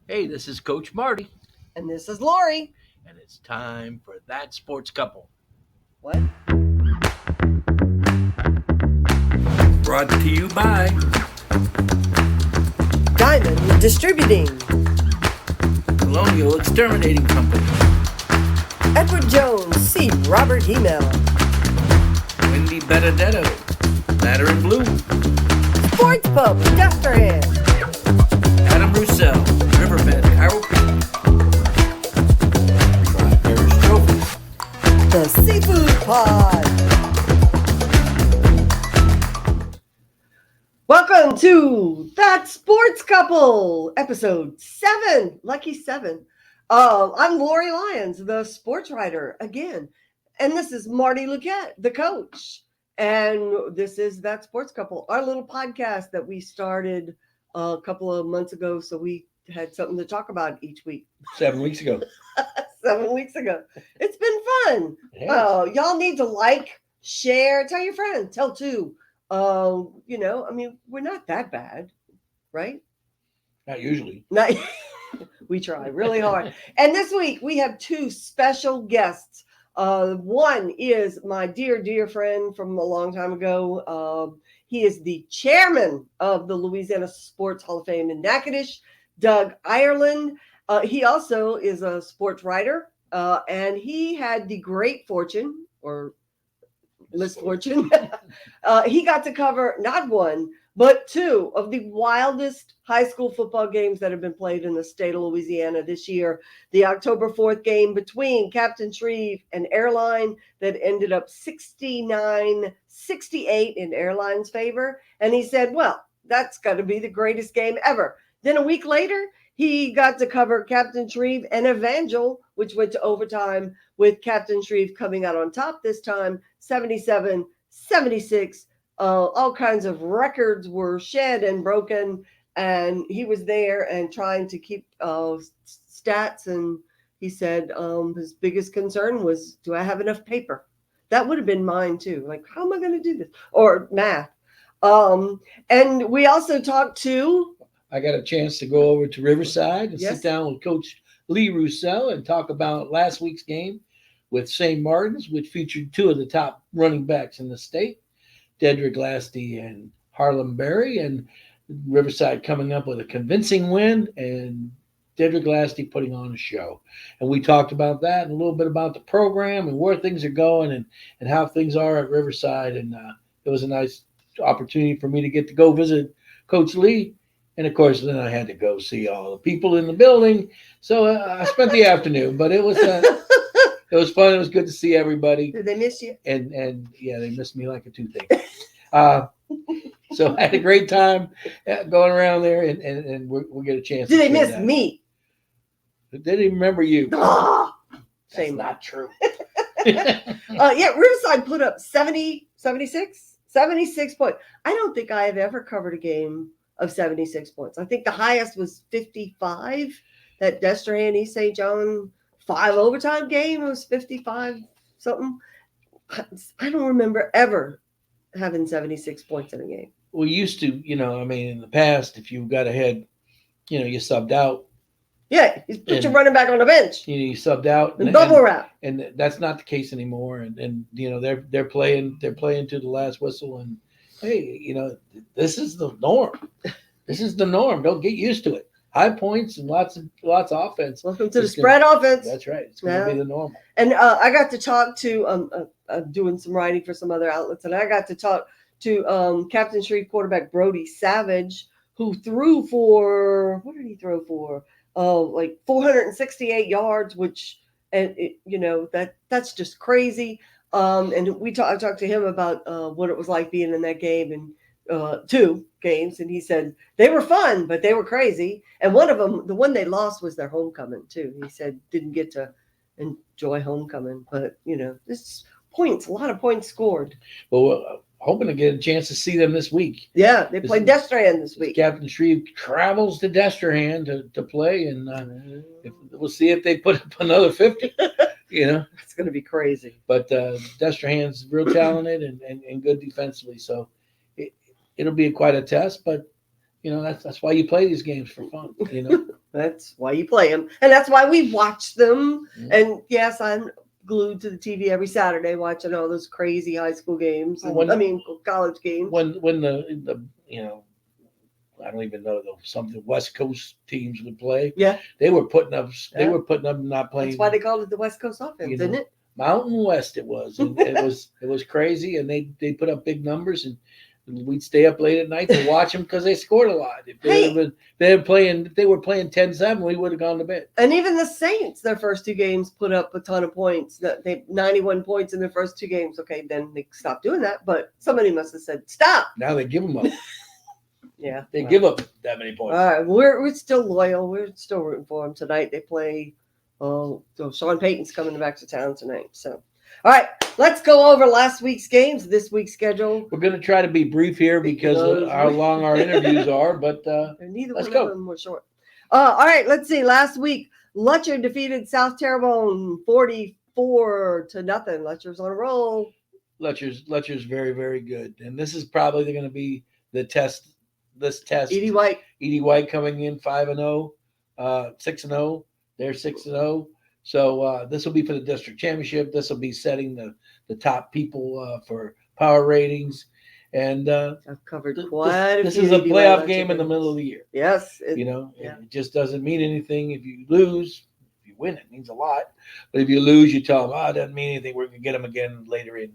Hey, this is Coach Marty, And this is Lori. and it's time for That Sports Couple. What? Brought to you by Diamond Distributing. Colonial Exterminating Company, Edward Jones, C. Robert Email. Wendy Benedetto, Ladder in Blue, Sports Pub, Dexterhead. Adam Roussel, Riverbed, Chiropractic, Tri-Parish Trophies, The Seafood Pod. Welcome to That Sports Couple, episode 7, lucky 7. I'm Lori Lyons, the sports writer again, and this is Marty Luquette, the coach. And this is That Sports Couple, our little podcast that we started a couple of months ago, so we had something to talk about each week. 7 weeks ago. 7 weeks ago. It's been fun. Yes. Y'all need to like, share, tell your friends, tell two. We're not that bad, right? Not usually. Not, we try really hard. And this week we have two special guests. One is my dear friend from a long time ago. He is the chairman of the Louisiana Sports Hall of Fame in Natchitoches, Doug Ireland. He also is a sports writer, and he had the great fortune or misfortune. He got to cover not one, but two of the wildest high school football games that have been played in the state of Louisiana this year. The October 4th game between Captain Shreve and Airline that ended up 69-68 in Airline's favor. And he said, well, that's got to be the greatest game ever. Then a week later, he got to cover Captain Shreve and Evangel, which went to overtime with Captain Shreve coming out on top this time, 77-76. All kinds of records were shed and broken, and he was there and trying to keep stats. And he said his biggest concern was, do I have enough paper? That would have been mine too. Like, how am I going to do this? Or math. And we also talked to... I got a chance to go over to Riverside and Yes. sit down with Coach Lee Roussel and talk about last week's game with St. Martin's, which featured two of the top running backs in the state, Dedrick Lasty and Harlem Berry, and Riverside coming up with a convincing win and Dedrick Lasty putting on a show. And we talked about that and a little bit about the program and where things are going and how things are at Riverside. And it was a nice opportunity for me to get to go visit Coach Lee. And, of course, then I had to go see all the people in the building. So I spent the afternoon, but it was fun. It was good to see everybody. Did they miss you? And yeah, they missed me like a toothache. So I had a great time going around there, and we'll get a chance. Did to they miss that. me? They didn't even remember you. Ah, That's shame. not true. Riverside put up 76 points. I don't think I have ever covered a game of 76 points. I think the highest was 55. That Dexterhead East St. John 5 overtime game was 55 something. I don't remember ever having 76 points in a game. We used to, in the past, if you got ahead, you subbed out. Yeah, you put your running back on the bench. You subbed out and bubble wrap. And that's not the case anymore. And they're playing to the last whistle. And hey, this is the norm. This is the norm. Don't get used to it. High points and lots of offense. Welcome to the spread offense. That's right. It's going to be the normal. And I got to talk to doing some writing for some other outlets, and I got to talk to Captain Shreve quarterback Brody Savage, who threw for, what did he throw for? Like 468 yards, which, and that's just crazy. And I talked to him about what it was like being in that game and two games, and he said they were fun, but they were crazy. And one of them, the one they lost, was their homecoming too. He said didn't get to enjoy homecoming, but this points, a lot of points scored. Well, hoping to get a chance to see them this week. Yeah, they play Dexterhead this week. Captain Shreve travels to Dexterhead to play, and we'll see if they put up another 50. It's going to be crazy. But Dexterhead's real talented and good defensively, so it'll be quite a test. But That's why you play these games for fun. That's why you play them, and that's why we watch them. Mhm. And yes, I'm glued to the TV every Saturday watching all those crazy high school games. College games. When the I don't even know some of the West Coast teams would play. Yeah, they were putting up. They Yeah. were putting up not playing. that's why they called it the West Coast offense, didn't it? Mountain West it was, and it was crazy, and they put up big numbers, and we'd stay up late at night to watch them because they scored a lot. If they were playing 10-7, we would have gone to bed. And even the Saints, their first two games, put up a ton of points. They 91 points in their first two games. Okay, then they stopped doing that, but somebody must have said stop. Now they give them up. Yeah, they give up that many points. All right, we're still loyal. We're still rooting for them tonight. They play. So Sean Payton's coming back to town tonight. So, all right, let's go over last week's games, this week's schedule. We're going to try to be brief here because of how long our interviews are, but neither let's one go. of them were short. All right, let's see. Last week, Letcher defeated South Terrebonne 44-0. Letcher's on a roll. Letcher's very, very good, and this is probably going to be the test. This test. Edie White coming in 5-0, 6-0. They're 6-0. So this will be for the district championship. This will be setting the top people for power ratings. And I've covered quite a few. This is a playoff game in the middle of the year. Yes. It just doesn't mean anything if you lose. If you win, it means a lot. But if you lose, you tell them, it doesn't mean anything. We're going to get them again later in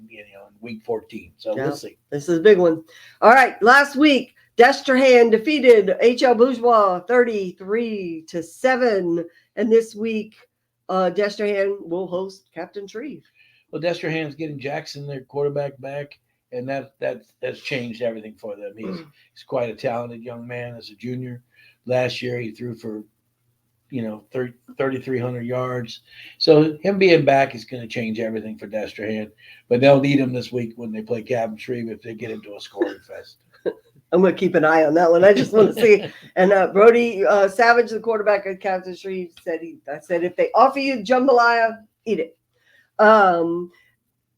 week 14. So we'll see. This is a big one. All right. Last week, Destrehan defeated H.L. Bourgeois 33-7. And this week, Destrehan will host Captain Shreve. Well, Destrehan's getting Jackson, their quarterback, back, and that's changed everything for them. He's quite a talented young man as a junior. Last year, he threw for 3,300 yards. So him being back is going to change everything for Destrehan. But they'll need him this week when they play Captain Shreve if they get into a scoring fest. I'm going to keep an eye on that one. I just want to see. And Brody Savage, the quarterback at Captain Shreve, said if they offer you jambalaya, eat it.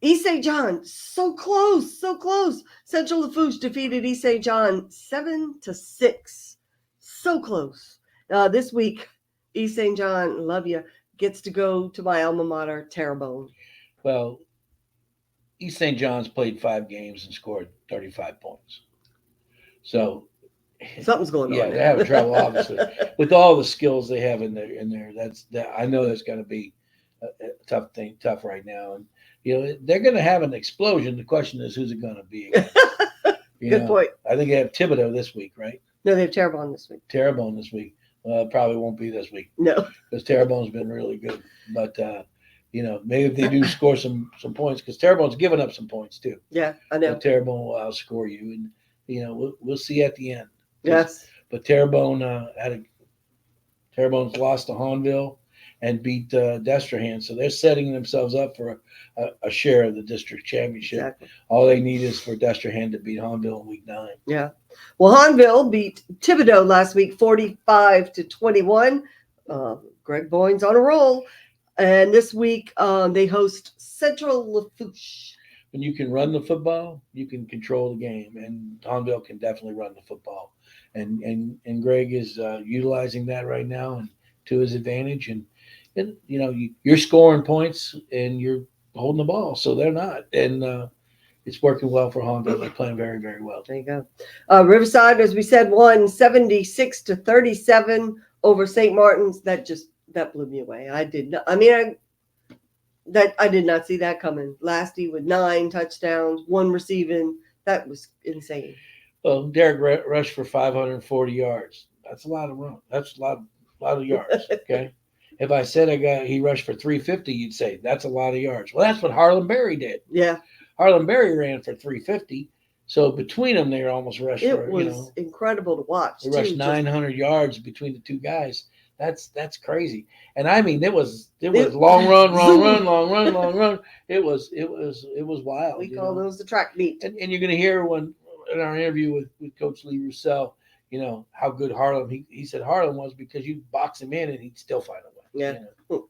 East St. John, so close. Central Lafourche defeated East St. John 7-6. So close. This week, East St. John, love you, gets to go to my alma mater, Terrebonne. Well, East St. John's played 5 games and scored 35 points. So something's going on. Yeah, they're having trouble, obviously, with all the skills they have in there. I know that's going to be a tough right now, and they're going to have an explosion. The question is, who's it going to be against? Good point. I think they have Thibodeau this week, right? No, they have Terrebonne this week. Well, it probably won't be this week. No, because Terrebonne's been really good, but maybe if they do score some points, because Terrebonne's given up some points too. Yeah, I know. But Terrebonne will outscore you, and we'll see at the end. Yes. But Terrebonne's lost to Hahnville and beat Destrehan, so they're setting themselves up for a share of the district championship. Exactly. All they need is for Destrehan to beat Hahnville in week 9. Yeah. Well, Hahnville beat Thibodeau last week 45-21. Greg Boyne's on a roll. And this week they host Central Lafourche. When you can run the football, you can control the game, and Hahnville can definitely run the football. And Greg is utilizing that right now and to his advantage. And you're scoring points and you're holding the ball, so they're not. And it's working well for Hahnville. They're playing very, very well. There you go. Riverside, as we said, won 76-37 over St. Martin's. That blew me away. I did not see that coming. Lasty with 9 touchdowns, 1 receiving. That was insane. Well, Derek rushed for 540 yards. That's a lot of run. That's a lot of yards. Okay. If I said he rushed for 350, you'd say that's a lot of yards. Well, that's what Harlan Berry did. Yeah. Harlan Berry ran for 350. So between them, they almost rushed it was incredible to watch. They rushed 900 yards between the two guys. That's crazy. And I mean, it was long run. It was wild. We call those the track meet. And you're going to hear in our interview with Coach Lee Roussel, how good Harlan. He said Harlan was because you box him in and he'd still find a way. Yeah.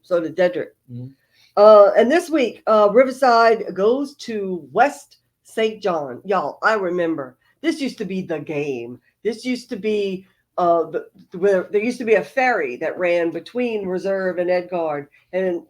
So did Dedrick. Mm-hmm. And this week, Riverside goes to West St. John. Y'all, I remember this used to be the game. This used to be where there used to be a ferry that ran between Reserve and Edgard, and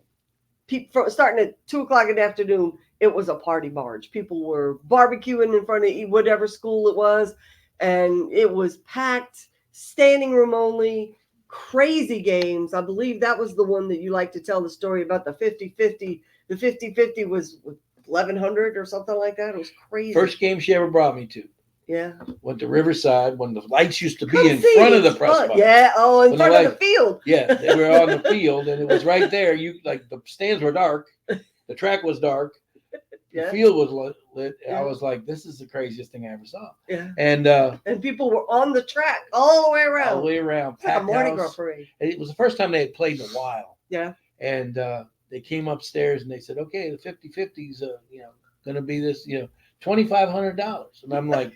people starting at 2:00 in the afternoon. It was a party barge. People were barbecuing in front of whatever school it was, and it was packed, standing room only, crazy games. I believe that was the one that you like to tell the story about, the 50-50. The 50-50 was 1,100 or something like that. It was crazy. First game she ever brought me to. Yeah. Went to Riverside when the lights used to be in front of the press box. Yeah. Oh, in front of the field. Yeah, they were on the field, and it was right there. You like the stands were dark, the track was dark, the field was lit. Yeah. I was like, this is the craziest thing I ever saw. Yeah. And people were on the track all the way around. All the way around. Like a Mardi Gras parade. And it was the first time they had played in a while. Yeah. And they came upstairs and they said, okay, the 50-50's going to be this, $2,500. And I'm like,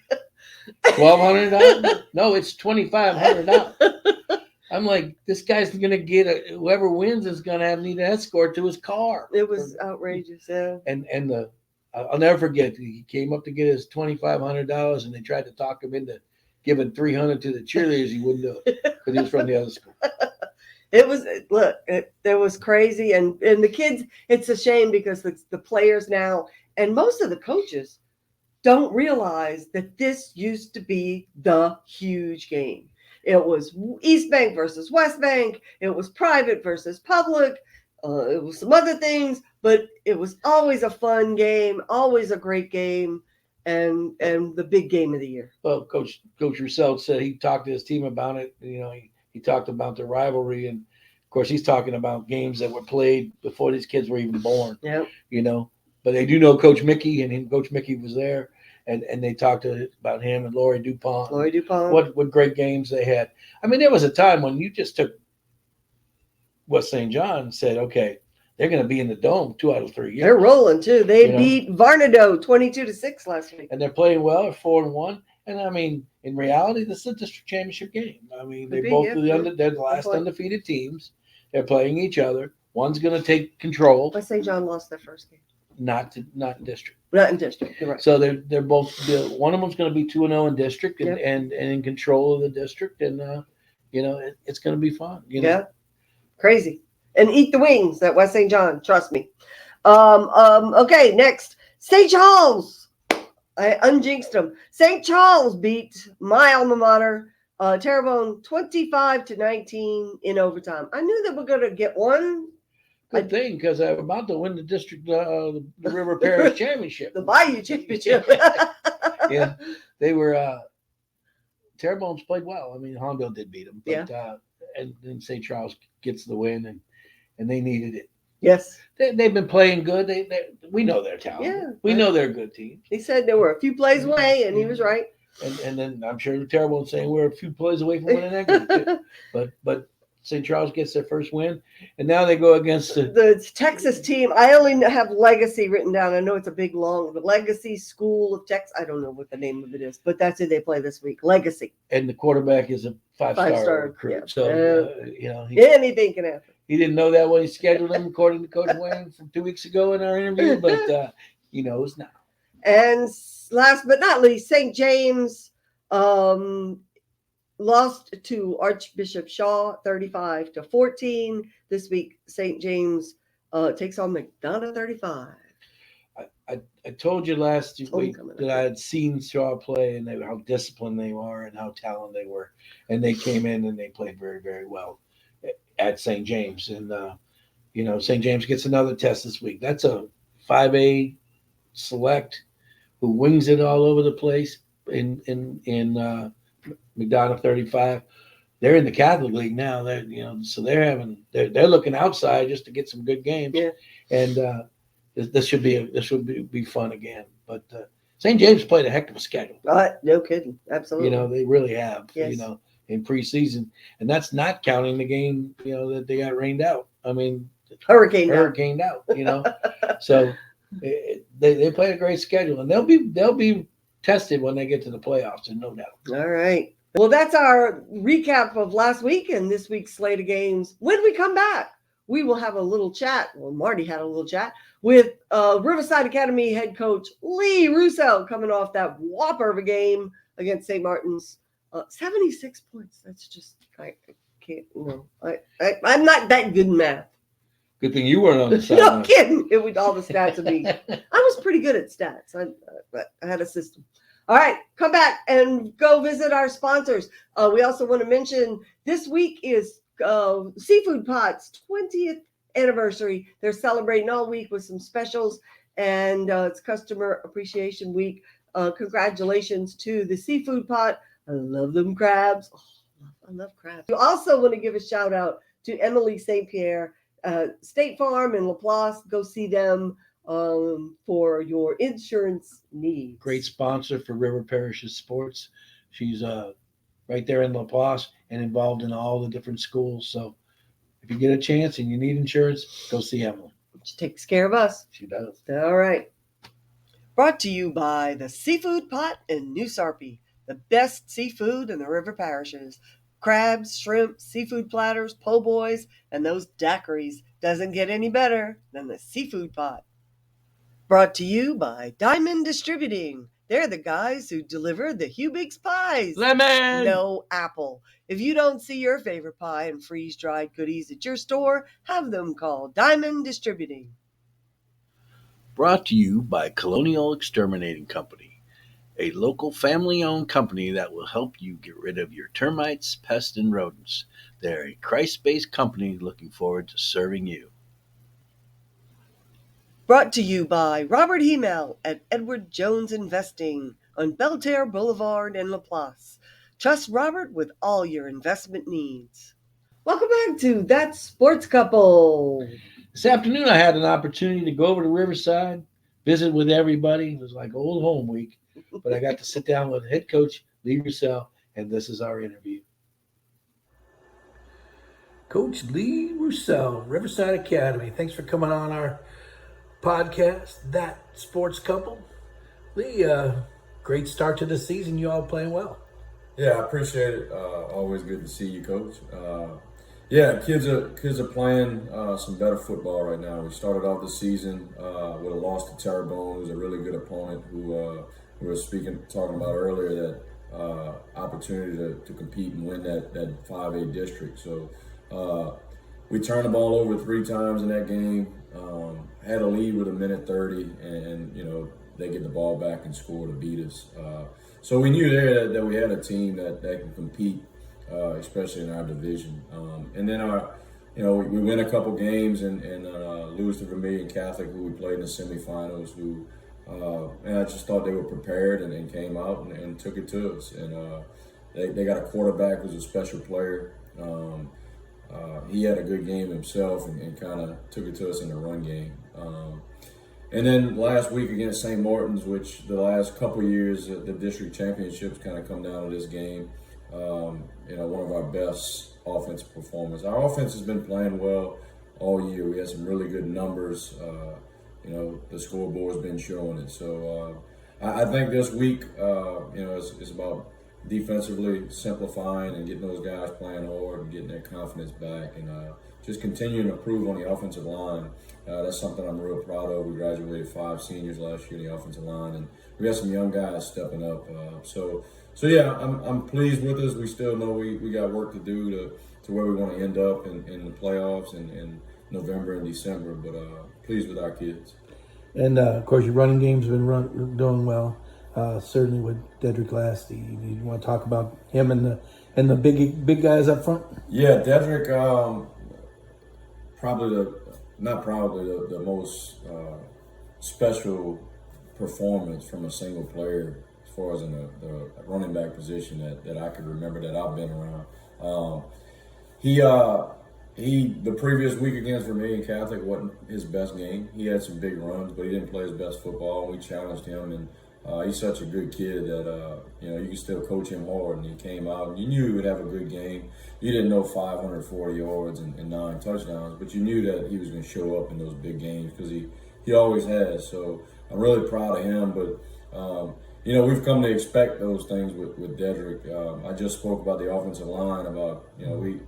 $1,200? No, it's $2,500. I'm like, this guy's going to get whoever wins is going to need an escort to his car. It was outrageous, yeah. And I'll never forget, he came up to get his $2,500, and they tried to talk him into giving $300 to the cheerleaders. He wouldn't do it because he was from the other school. It was crazy, and the kids. It's a shame because the players now and most of the coaches don't realize that this used to be the huge game. It was East Bank versus West Bank. It was private versus public. It was some other things, but it was always a fun game, always a great game, and the big game of the year. Well, Coach Roussel said he talked to his team about it. He talked about the rivalry, and of course he's talking about games that were played before these kids were even born. Yeah. But they do know Coach Mickey, and Coach Mickey was there, and they talked about him and Lori DuPont. What great games they had. I mean, there was a time when you just took West St. John and said, okay, they're going to be in the Dome 2 out of 3 years. They're rolling too. They beat Varnado 22-6 last week, and they're playing well at 4-1. And I mean, in reality, this is a district championship game. I mean, they're the last undefeated teams. They're playing each other. One's going to take control. West St. John lost their first game. Not in district. Not in district. You're right. So they're both. One of them's going to be 2-0 in district and in control of the district, and it's going to be fun. Yeah, crazy. And eat the wings at West St. John. Trust me. Okay, next, St. Charles. I unjinxed them. St. Charles beat my alma mater, Terrebonne, 25-19 in overtime. I knew they were going to get one. Good thing, because I'm about to win the district, the River Parish Championship. The Bayou Championship. Yeah, they were. Terrebonne's played well. I mean, Honville did beat them, but and then St. Charles gets the win, and they needed it. Yes, they've been playing good. We know they're talented. Yeah, we know they're a good team. He said they were a few plays away, and he was right. And then I'm sure Terrebonne's saying we're a few plays away from winning that game too. But St. Charles gets their first win, and now they go against the Texas team. I only have Legacy written down. I know it's a big, long, the Legacy School of Texas. I don't know what the name of it is, but that's who they play this week, Legacy. And the quarterback is a five-star recruit. Yeah. So, anything can happen. He didn't know that when he scheduled him, according to Coach Wayne from 2 weeks ago in our interview, but he knows now. And last but not least, St. James lost to Archbishop Shaw 35-14. This week, St. James takes on McDonough 35. I told you last week that I had seen Shaw play and how disciplined they are and how talented they were. And they came in and they played very, very well at St. James. And, St. James gets another test this week. That's a 5A select who wings it all over the place in McDonough 35. They're in the Catholic League now. So they're looking outside just to get some good games. Yeah. And this should be fun again. But St. James played a heck of a schedule. No kidding, absolutely. They really have. Yes. In preseason, and that's not counting the game. That they got rained out. I mean, hurricaned out. So they played a great schedule, and they'll be tested when they get to the playoffs, and no doubt. All right. Well, that's our recap of last week and this week's slate of games. When we come back, we will have a little chat. Well, Marty had a little chat with Riverside Academy head coach Lee Roussel coming off that whopper of a game against St. Martin's 76 points. That's just, I can't, I'm not that good in math. Good thing you weren't on the No sideline. kidding. It would all the stats would be. I was pretty good at stats. I had a system. All right, come back and go visit our sponsors. We also want to mention this week is Seafood Pot's 20th anniversary. They're celebrating all week with some specials, and it's Customer Appreciation Week. Congratulations to the Seafood Pot. I love them crabs. Oh, I love crabs. You also want to give a shout out to Emily St. Pierre, State Farm in Laplace. Go see them for your insurance needs. Great sponsor for River Parishes sports. She's right there in Laplace and involved in all the different schools. So if you get a chance and you need insurance, go see Emily. She takes care of us. She does. All right. Brought to you by the Seafood Pot in New Sarpy, the best seafood in the river parishes. Crabs, shrimp, seafood platters, po' boys, and those daiquiris. Doesn't get any better than the Seafood Pot. Brought to you by Diamond Distributing. They're the guys who deliver the Hugh Biggs pies. Lemon! No apple. If you don't see your favorite pie and freeze-dried goodies at your store, have them call Diamond Distributing. Brought to you by Colonial Exterminating Company, a local family-owned company that will help you get rid of your termites, pests, and rodents. They're a Christ-based company looking forward to serving you. Brought to you by Robert Hemel at Edward Jones Investing on Belterre Boulevard in Laplace. Trust Robert with all your investment needs. Welcome back to That Sports Couple. This afternoon, I had an opportunity to go over to Riverside, visit with everybody. It was like old home week, but I got to sit down with head coach Lee Roussel, and this is our interview. Coach Lee Roussel, Riverside Academy. Thanks for coming on our podcast, That Sports Couple. Lee, great start to the season. You all playing well. Yeah, I appreciate it. Always good to see you, Coach. Yeah, kids are playing some better football right now. We started off the season with a loss to Terrebonne, who's a really good opponent who we were talking about earlier, that opportunity to compete and win that 5A district. So we turned the ball over 3 times in that game. Had a lead with 1:30, and they get the ball back and score to beat us. So we knew there that we had a team that can compete, especially in our division. And then we win a couple games and lose to Vermilion Catholic, who we played in the semifinals. And I just thought they were prepared and came out and took it to us. And they got a quarterback who's a special player. He had a good game himself and kind of took it to us in the run game. And then last week against St. Martin's, which the last couple years, the district championships kind of come down to this game. One of our best offensive performers. Our offense has been playing well all year. We had some really good numbers. The scoreboard's been showing it. So I think this week, it's about defensively simplifying and getting those guys playing hard and getting their confidence back, and just continuing to improve on the offensive line. That's something I'm real proud of. We graduated 5 seniors last year in the offensive line, and we got some young guys stepping up. So yeah, I'm pleased with us. We still know we got work to do to where we want to end up in the playoffs in November and December, but pleased with our kids. And of course, your running game's been doing well. Certainly with Dedrick Lasty. You want to talk about him and the big guys up front? Yeah, Dedrick, the most special performance from a single player as far as in the running back position that I could remember that I've been around. The previous week against Vermilion Catholic wasn't his best game. He had some big runs, but he didn't play his best football. We challenged him, and he's such a good kid that you can still coach him hard. And he came out, and you knew he would have a good game. You didn't know 540 yards and 9 touchdowns, but you knew that he was going to show up in those big games because he always has. So I'm really proud of him. But we've come to expect those things with Dedrick. I just spoke about the offensive line. We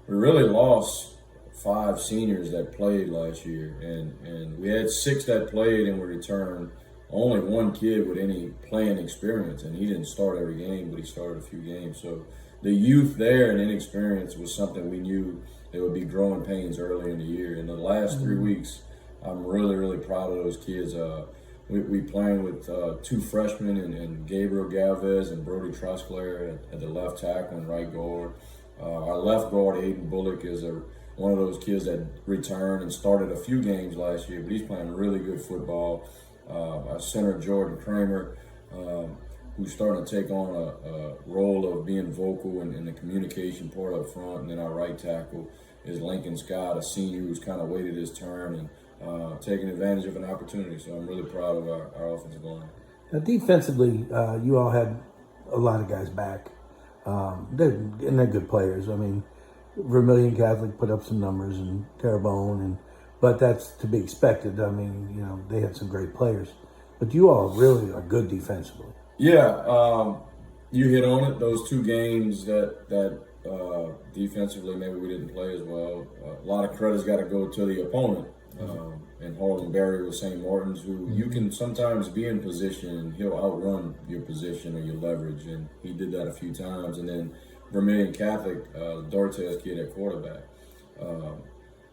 really lost 5 seniors that played last year, and we had 6 that played and we returned only one kid with any playing experience, and he didn't start every game, but he started a few games. So the youth there and inexperience was something we knew there would be growing pains early in the year. In the last 3 weeks, I'm really, really proud of those kids. We playing with 2 freshmen and Gabriel Galvez and Brody Trosclair at the left tackle and right guard. Our left guard, Aiden Bullock, is one of those kids that returned and started a few games last year, but he's playing really good football. Our center, Jordan Kramer, who's starting to take on a role of being vocal in the communication part up front. And then our right tackle is Lincoln Scott, a senior who's kind of waited his turn and taking advantage of an opportunity. So I'm really proud of our offensive line. Now, defensively, you all had a lot of guys back. They're good players. I mean, Vermilion Catholic put up some numbers and Terrebonne, but that's to be expected. I mean, you know, they had some great players. But you all really are good defensively. Yeah, you hit on it. Those 2 games that defensively maybe we didn't play as well. A lot of credit's got to go to the opponent. And Harlan Berry with St. Martin's, who you can sometimes be in position and he'll outrun your position or your leverage, and he did that a few times. And then Vermilion Catholic, Dortez kid at quarterback,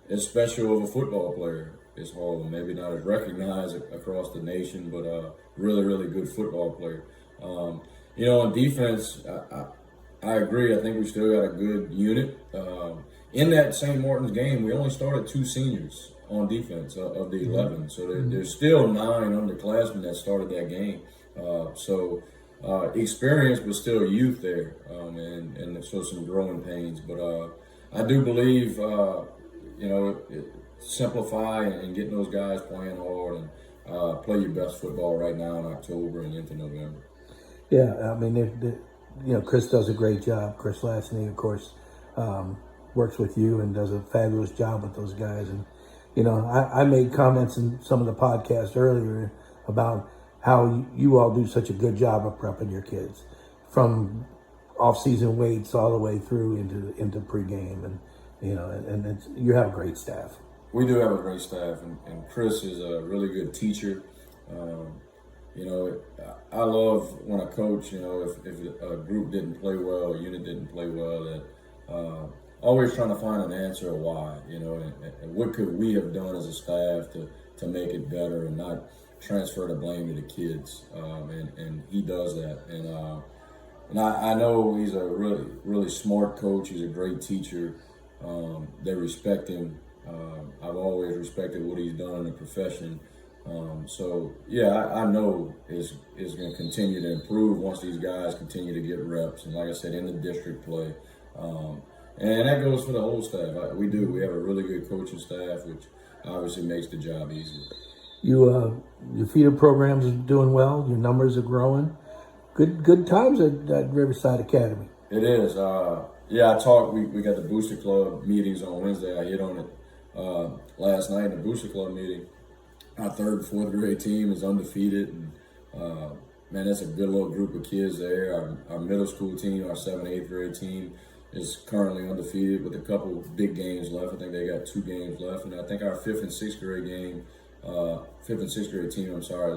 is special of a football player. Is Harlan, maybe not as recognized across the nation, but really, really good football player. You know, on defense, I agree. I think we still got a good unit. In that St. Martin's game, we only started 2 seniors on defense of the 11. So there's still 9 underclassmen that started that game. So experience was still youth there, and so some growing pains. But I do believe, you know, simplify and getting those guys playing hard and play your best football right now in October and into November. Yeah, I mean, you know, Chris does a great job. Chris Lasney, of course, works with you and does a fabulous job with those guys. And you know, I made comments in some of the podcasts earlier about how you all do such a good job of prepping your kids, from off-season weights all the way through into pregame, and you know, and you have a great staff. We do have a great staff, and Chris is a really good teacher. You know, I love when a coach, you know, if a group didn't play well, a unit didn't play well, that always trying to find an answer of why, you know, and what could we have done as a staff to make it better and not transfer the blame to the kids. And he does that. And I know he's a really, really smart coach. He's a great teacher. They respect him. I've always respected what he's done in the profession. So yeah, I know is going to continue to improve once these guys continue to get reps. And like I said, in the district play. And that goes for the whole staff. We have a really good coaching staff, which obviously makes the job easier. Your feeder programs are doing well. Your numbers are growing. Good times at Riverside Academy. It is. Yeah, I talked. We got the Booster Club meetings on Wednesday. I hit on it last night in the Booster Club meeting. Our 3rd and 4th grade team is undefeated, and man, that's a good little group of kids there. Our middle school team, our 7th, 8th grade team, is currently undefeated with a couple big games left. I think they got 2 games left, and I think our 5th and 6th grade team,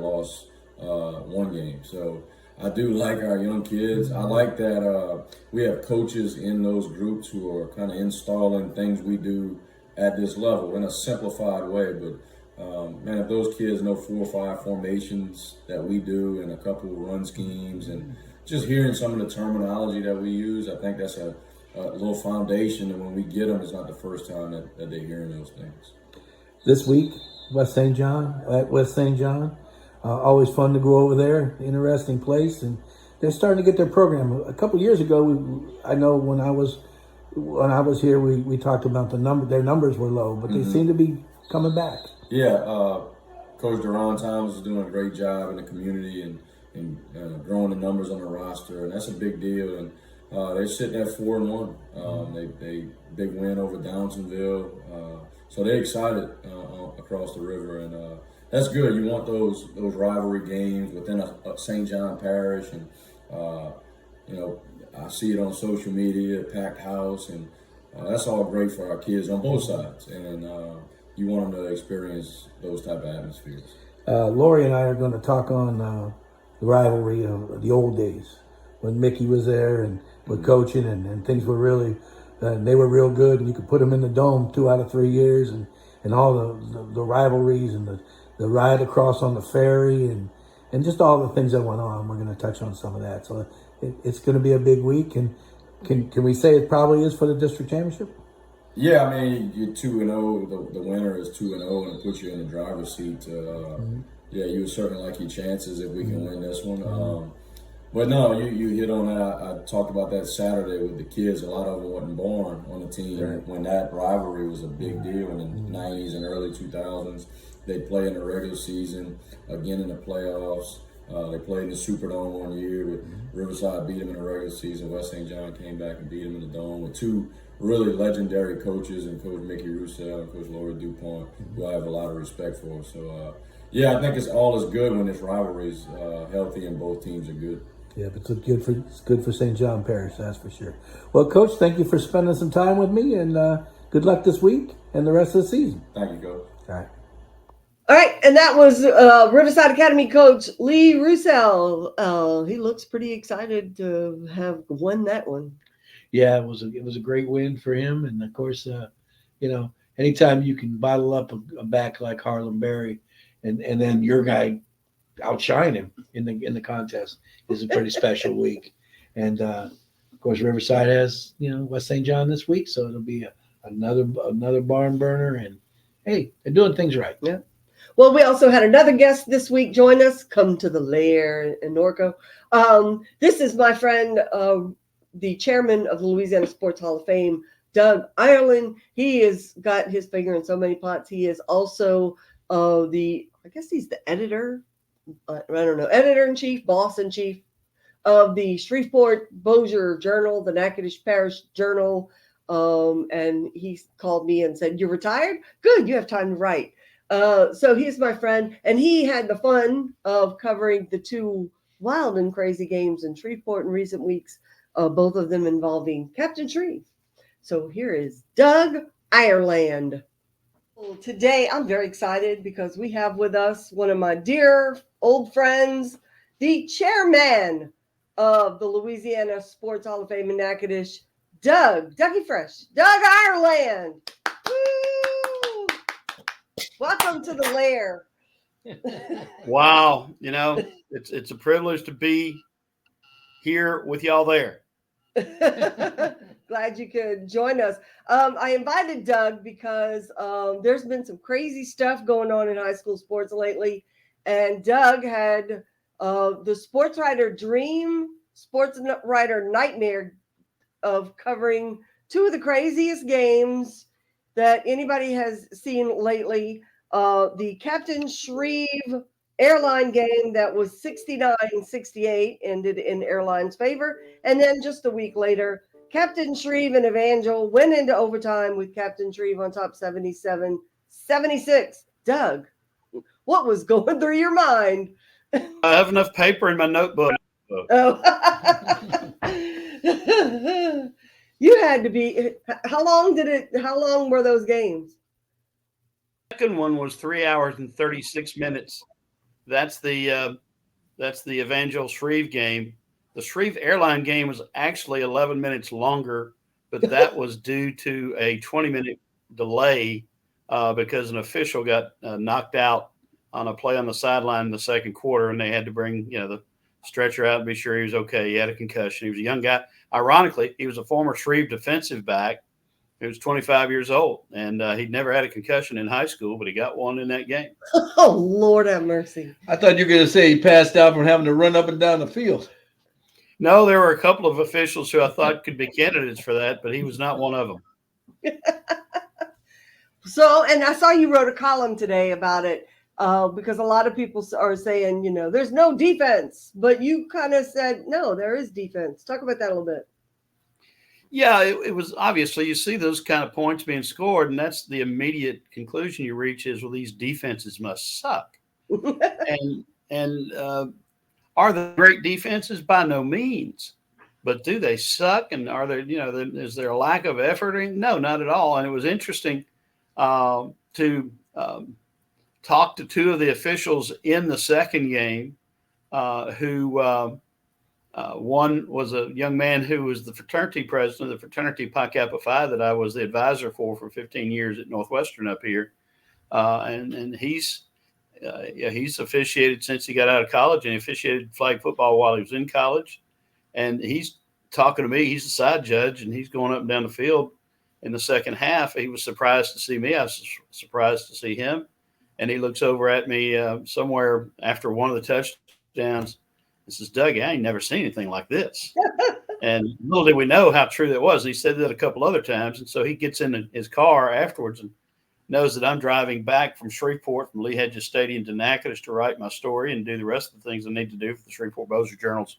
lost 1 game. So I do like our young kids. I like that we have coaches in those groups who are kind of installing things we do at this level in a simplified way. But man, if those kids know 4 or 5 formations that we do and a couple of run schemes, and just hearing some of the terminology that we use, I think that's a little foundation, and when we get them, it's not the first time that they're hearing those things. This week, West St. John, always fun to go over there. Interesting place, and they're starting to get their program. A couple years ago, I know when I was here, we talked about their numbers were low, but they seem to be coming back. Yeah, Coach Deron Thomas is doing a great job in the community and growing the numbers on the roster, and that's a big deal. And they're sitting at 4-1. They big win over Downsonville, so they're excited across the river, and that's good. You want those rivalry games within a St. John parish, and you know, I see it on social media, packed house, and that's all great for our kids on both sides. And you want them to experience those type of atmospheres. Lori and I are going to talk on the rivalry of the old days when Mickey was there and with coaching and things were really, they were real good, and you could put them in the dome 2 out of 3 years, and all the rivalries and the ride across on the ferry and just all the things that went on. We're going to touch on some of that. So it's going to be a big week. And can we say it probably is for the district championship? Yeah, I mean, you're 2-0. The winner is 2-0, and it puts you in the driver's seat. Yeah, you would certainly like your chances if we can win this one. But no, you hit on that. I talked about that Saturday with the kids. A lot of them wasn't born on the team when that rivalry was a big deal in the 90s and early 2000s. They play in the regular season, again in the playoffs. They played in the Superdome one year with Riverside beat them in the regular season. West St. John came back and beat them in the Dome with two really legendary coaches, and Coach Lee Roussel and Coach Laurie DuPont, who I have a lot of respect for. So, yeah, I think it's all is good when this rivalry is healthy and both teams are good. Yeah, but it's good for St. John Parish, that's for sure. Well, Coach, thank you for spending some time with me, and good luck this week and the rest of the season. Thank you, Coach. All right. All right, and that was Riverside Academy coach Lee Roussel. He looks pretty excited to have won that one. Yeah, it was a great win for him, and of course, anytime you can bottle up a back like Harlem Berry, and then your guy outshine him in the contest is a pretty special week. And of course, Riverside has West St. John this week, so it'll be another barn burner. And hey, they're doing things right. Yeah. Well, we also had another guest this week join us. Come to the Lair in Norco. This is my friend, the chairman of the Louisiana Sports Hall of Fame, Doug Ireland. He has got his finger in so many pots. He is also he's the editor. Editor-in-chief, boss-in-chief of the Shreveport Bossier Journal, the Natchitoches Parish Journal. And he called me and said, "You're retired? Good, you have time to write." So he's my friend, and he had the fun of covering the two wild and crazy games in Shreveport in recent weeks, both of them involving Captain Shreve. So here is Doug Ireland. Today, I'm very excited because we have with us one of my dear old friends, the chairman of the Louisiana Sports Hall of Fame in Natchitoches, Dougie Fresh, Doug Ireland. Woo! Welcome to the Lair. Wow, it's a privilege to be here with y'all there. Glad you could join us. I invited Doug because there's been some crazy stuff going on in high school sports lately. And Doug had the sports writer dream, sports writer nightmare of covering two of the craziest games that anybody has seen lately. The Captain Shreve airline game that was 69-68 ended in airline's favor. And then just a week later, Captain Shreve and Evangel went into overtime with Captain Shreve on top 77-76. Doug, what was going through your mind? I have enough paper in my notebook. Oh. You had to be. How long were those games? The second one was 3 hours and 36 minutes. That's the Evangel Shreve game. The Shreve airline game was actually 11 minutes longer, but that was due to a 20-minute delay because an official got knocked out on a play on the sideline in the second quarter, and they had to bring the stretcher out and be sure he was okay. He had a concussion. He was a young guy. Ironically, he was a former Shreve defensive back. He was 25 years old, and he'd never had a concussion in high school, but he got one in that game. Oh, Lord have mercy. I thought you were going to say he passed out from having to run up and down the field. No, there were a couple of officials who I thought could be candidates for that, but he was not one of them. So, and I saw you wrote a column today about it because a lot of people are saying, there's no defense, but you kind of said, no, there is defense. Talk about that a little bit. Yeah, it was obviously you see those kind of points being scored, and that's the immediate conclusion you reach is, well, these defenses must suck. and are they great defenses? By no means. But do they suck? And are there, is there a lack of effort? No, not at all. And it was interesting to talked to two of the officials in the second game, who one was a young man who was the fraternity president of the fraternity Pi Kappa Phi that I was the advisor for 15 years at Northwestern up here, and he's officiated since he got out of college, and he officiated flag football while he was in college, and he's talking to me. He's a side judge, and he's going up and down the field in the second half. He was surprised to see me. I was surprised to see him, and he looks over at me somewhere after one of the touchdowns. He says, "Doug, I ain't never seen anything like this." And little did we know how true that was. He said that a couple other times. And so he gets in his car afterwards and knows that I'm driving back from Shreveport, from Lee Hedges Stadium to Natchitoches to write my story and do the rest of the things I need to do for the Shreveport Bossier Journal's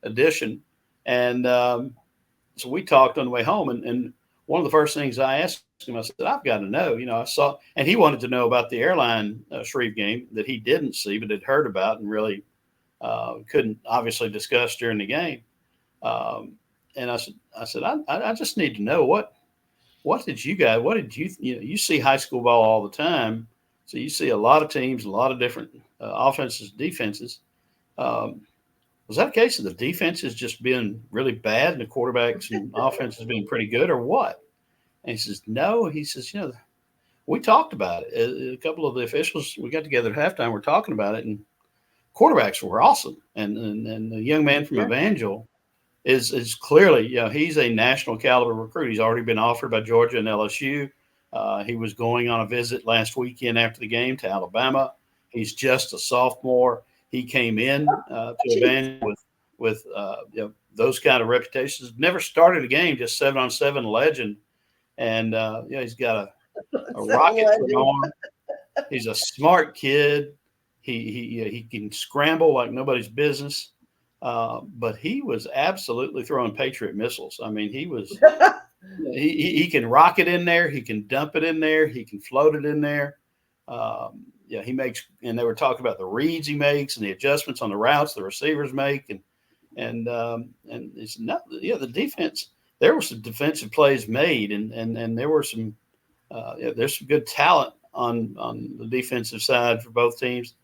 edition. And so we talked on the way home. And one of the first things I asked him, I said, "I've got to know, I saw," and he wanted to know about the airline Shreve game that he didn't see, but had heard about and really couldn't obviously discuss during the game. And I said, I just need to know what did you you see high school ball all the time. So you see a lot of teams, a lot of different offenses, defenses. Was that a case of the defenses just being really bad and the quarterbacks and offenses being pretty good, or what? And he says, no. He says, we talked about it. A couple of the officials, we got together at halftime, we're talking about it, and quarterbacks were awesome. And the young man from Evangel is clearly, he's a national caliber recruit. He's already been offered by Georgia and LSU. He was going on a visit last weekend after the game to Alabama. He's just a sophomore. He came in to Evangel with those kind of reputations. Never started a game, just 7-on-7 legend. And he's got a rocket for an arm. He's a smart kid. He can scramble like nobody's business. But he was absolutely throwing Patriot missiles. I mean, he was he can rock it in there, he can dump it in there, he can float it in there. He makes, and they were talking about the reads he makes and the adjustments on the routes the receivers make, and it's not, the defense. There were some defensive plays made, and there were some there's some good talent on the defensive side for both teams,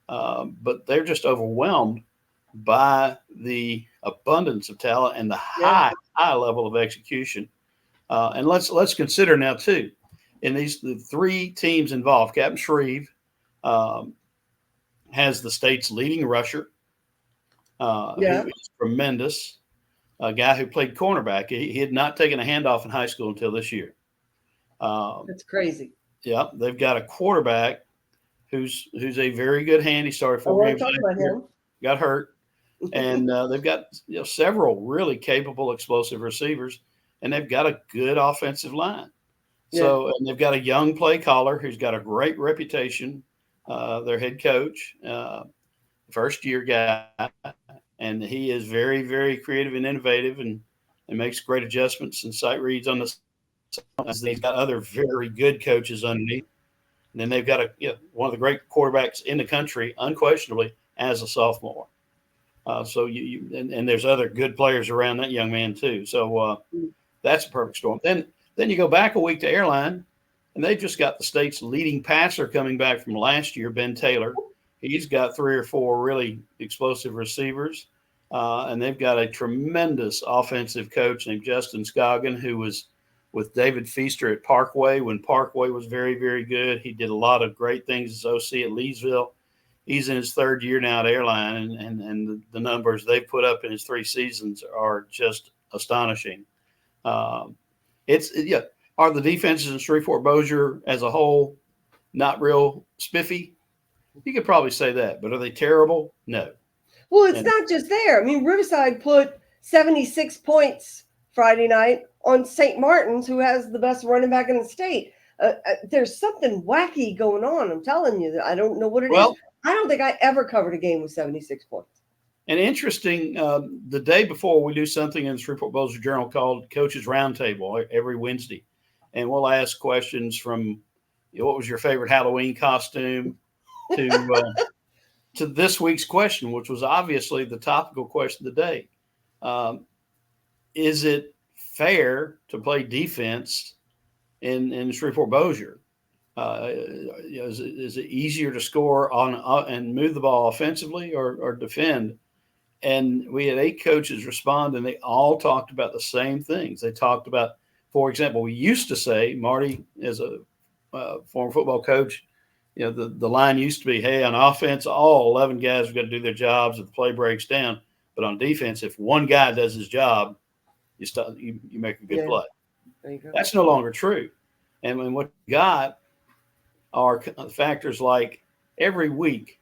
but they're just overwhelmed by the abundance of talent and the high level of execution. And let's consider now too, in the three teams involved, Captain Shreve has the state's leading rusher, who is tremendous, a guy who played cornerback. He had not taken a handoff in high school until this year. That's crazy. Yeah, they've got a quarterback who's a very good hand. He started 4 games last year, got hurt, and they've got several really capable, explosive receivers, and they've got a good offensive line. So, and they've got a young play caller who's got a great reputation. Their head coach, first year guy, and he is very, very creative and innovative, and makes great adjustments and sight reads on the. He's got other very good coaches underneath, and then they've got one of the great quarterbacks in the country, unquestionably, as a sophomore. So and there's other good players around that young man too. So that's a perfect storm. Then you go back a week to Airline, and they've just got the state's leading passer coming back from last year, Ben Taylor. He's got 3 or 4 really explosive receivers, and they've got a tremendous offensive coach named Justin Scoggin, who was with David Feaster at Parkway when Parkway was very, very good. He did a lot of great things as OC at Leesville. He's in his 3rd year now at Airline, and the numbers they've put up in his 3 seasons are just astonishing. Are the defenses in Shreveport Bossier as a whole not real spiffy? You could probably say that, but are they terrible? No. Well, it's not just there. I mean, Riverside put 76 points Friday night on St. Martin's, who has the best running back in the state. There's something wacky going on. I'm telling you, I don't know what it is. I don't think I ever covered a game with 76 points. And interesting, the day before we do something in the Shreveport Bossier Journal called Coaches Roundtable every Wednesday. And we'll ask questions from what was your favorite Halloween costume to this week's question, which was obviously the topical question of the day. Is it fair to play defense in Shreveport Bossier? Is it easier to score on and move the ball offensively or defend? And we had 8 coaches respond, and they all talked about the same things. They talked about, for example, we used to say, Marty, as a former football coach, the line used to be, hey, on offense, all 11 guys are going to do their jobs if the play breaks down. But on defense, if one guy does his job, you make a good play. There you go. That's no longer true. And when what you got are factors like every week,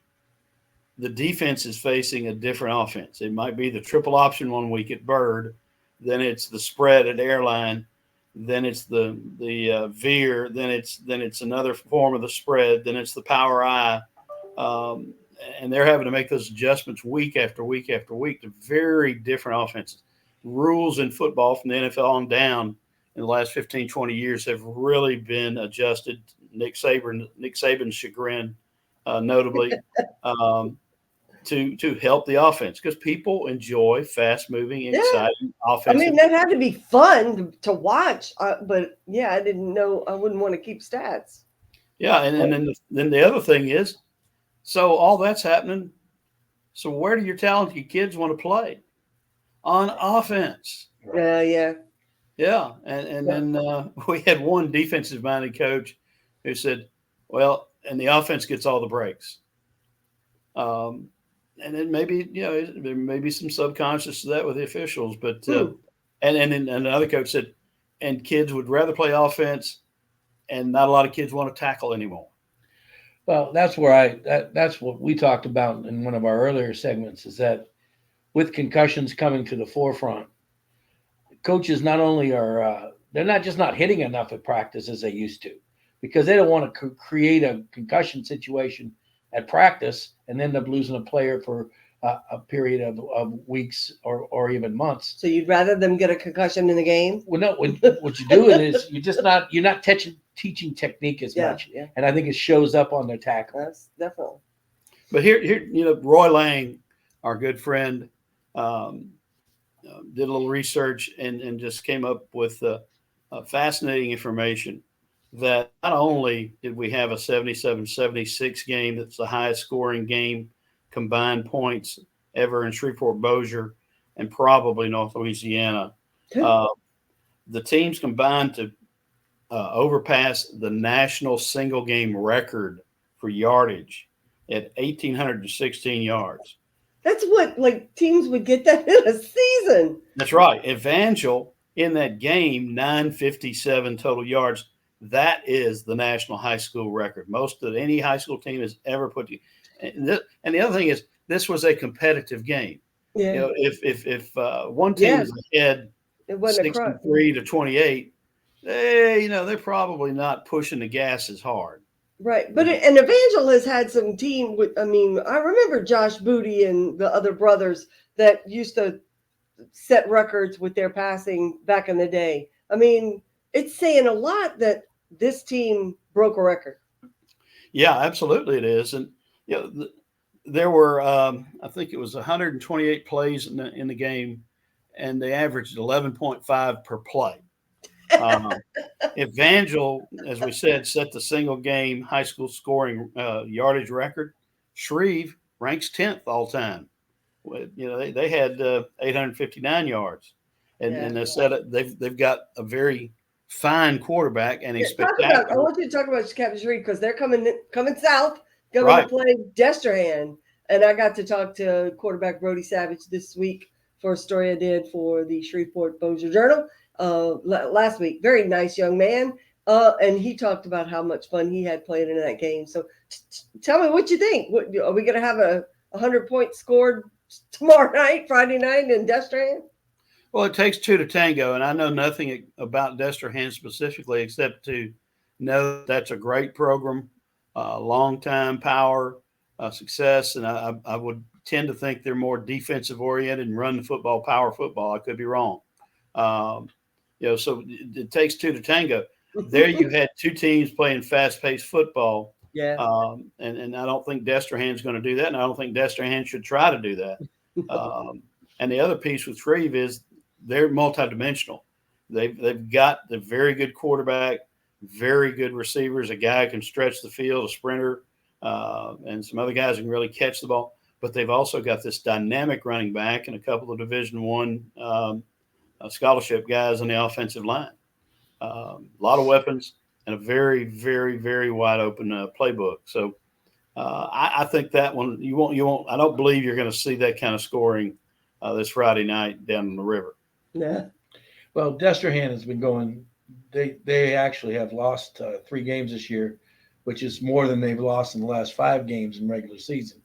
the defense is facing a different offense. It might be the triple option one week at Bird, then it's the spread at Airline, then it's the veer, then it's another form of the spread, then it's the power eye, and they're having to make those adjustments week after week after week to very different offenses. Rules in football from the NFL on down in the last 15, 20 years have really been adjusted. Nick Saban's chagrin, notably, to help the offense, because people enjoy fast-moving, exciting offense. I mean, that had to be fun to watch, but yeah, I didn't know. I wouldn't want to keep stats. Yeah, and then the other thing is, so all that's happening. So where do your talented kids want to play? On offense. Yeah. Yeah, and then we had one defensive-minded coach who said, well, and the offense gets all the breaks. And then maybe, there may be some subconscious to that with the officials, but and then another coach said, and kids would rather play offense, and not a lot of kids want to tackle anymore. Well, that's where that's what we talked about in one of our earlier segments, is that with concussions coming to the forefront, coaches not only are they're not just not hitting enough at practice as they used to, because they don't want to create a concussion situation at practice and end up losing a player for a period of weeks or even months. So you'd rather them get a concussion in the game? Well, no. What you're doing is you're not teaching technique as much, and I think it shows up on their tackle. That's definitely. But here, Roy Lang, our good friend, did a little research and just came up with fascinating information that not only did we have a 77-76 game that's the highest scoring game, combined points ever in Shreveport-Bossier and probably North Louisiana, the teams combined to overpass the national single game record for yardage at 1,816 yards. That's what teams would get that in a season. That's right. Evangel in that game, 957 total yards. That is the national high school record. Most of any high school team has ever put. And the other thing is, this was a competitive game. Yeah. If one team is ahead 63-28, they're probably not pushing the gas as hard. Right. But and Evangel has had some team with, I remember Josh Booty and the other brothers that used to set records with their passing back in the day. It's saying a lot that this team broke a record. Yeah, absolutely it is. And there were I think it was 128 plays in the game, and they averaged 11.5 per play. Evangel, as we said, set the single game high school scoring yardage record. Shreve ranks 10th all time. They had 859 yards, and they said they've got a very fine quarterback and a spectacular. I want you to talk about Captain Shreve because they're coming south, going to play Destrehan, and I got to talk to quarterback Brody Savage this week for a story I did for the Shreveport-Bossier Journal last week. Very nice young man, and he talked about how much fun he had playing in that game. So tell me what you think. Are we going to have a 100 points scored tomorrow night, Friday night in Destrehan? Well, it takes two to tango, and I know nothing about Destrehan specifically except to know that's a great program, long-time power, success, and I would tend to think they're more defensive-oriented and run the football, power football. I could be wrong. So it takes two to tango. There you had two teams playing fast-paced football. Yeah. And I don't think Destrehan's going to do that, and I don't think Destrehan should try to do that. And the other piece with Shreve is they're multidimensional. They've got the very good quarterback. very good receivers, a guy who can stretch the field, a sprinter, and some other guys who can really catch the ball. But they've also got this dynamic running back and a couple of Division I scholarship guys on the offensive line. A lot of weapons and a very, very, very wide open playbook. So I think that one you won't. I don't believe you're going to see that kind of scoring this Friday night down in the river. Yeah. Well, Destrehan has been going. They actually have lost 3 games this year, which is more than they've lost in the last 5 games in regular season.